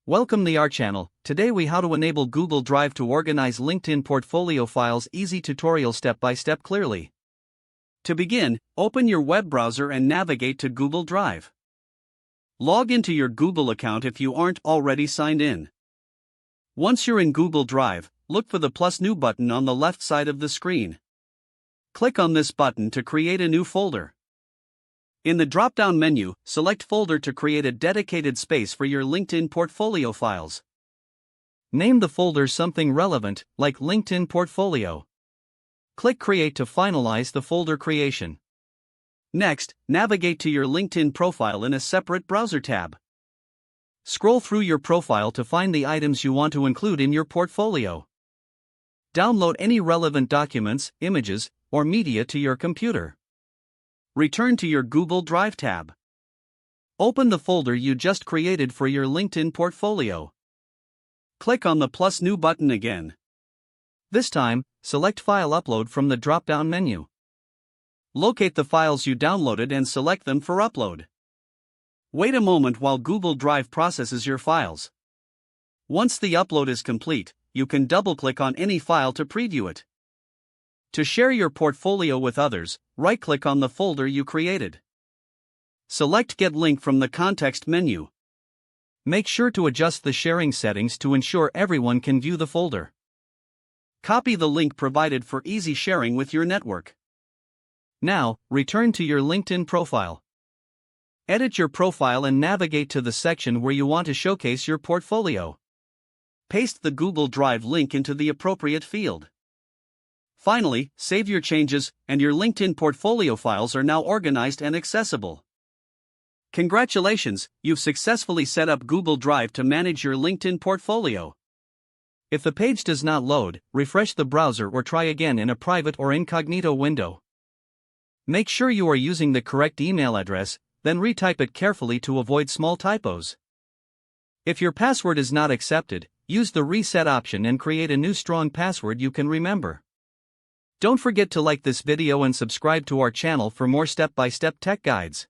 Welcome to our channel. Today we how to enable Google Drive to organize LinkedIn portfolio files. Easy tutorial step by step clearly. To begin, open your web browser and navigate to Google Drive. Log into your Google account if you aren't already signed in. Once you're in Google Drive, look for the plus new button on the left side of the screen. Click on this button to create a new folder. In the drop-down menu, select Folder to create a dedicated space for your LinkedIn portfolio files. Name the folder something relevant, like LinkedIn Portfolio. Click Create to finalize the folder creation. Next, navigate to your LinkedIn profile in a separate browser tab. Scroll through your profile to find the items you want to include in your portfolio. Download any relevant documents, images, or media to your computer. Return to your Google Drive tab. Open the folder you just created for your LinkedIn portfolio. Click on the plus new button again. This time, select File Upload from the drop-down menu. Locate the files you downloaded and select them for upload. Wait a moment while Google Drive processes your files. Once the upload is complete, you can double-click on any file to preview it. To share your portfolio with others, right-click on the folder you created. Select Get Link from the context menu. Make sure to adjust the sharing settings to ensure everyone can view the folder. Copy the link provided for easy sharing with your network. Now, return to your LinkedIn profile. Edit your profile and navigate to the section where you want to showcase your portfolio. Paste the Google Drive link into the appropriate field. Finally, save your changes, and your LinkedIn portfolio files are now organized and accessible. Congratulations, you've successfully set up Google Drive to manage your LinkedIn portfolio. If the page does not load, refresh the browser or try again in a private or incognito window. Make sure you are using the correct email address, then retype it carefully to avoid small typos. If your password is not accepted, use the reset option and create a new strong password you can remember. Don't forget to like this video and subscribe to our channel for more step-by-step tech guides.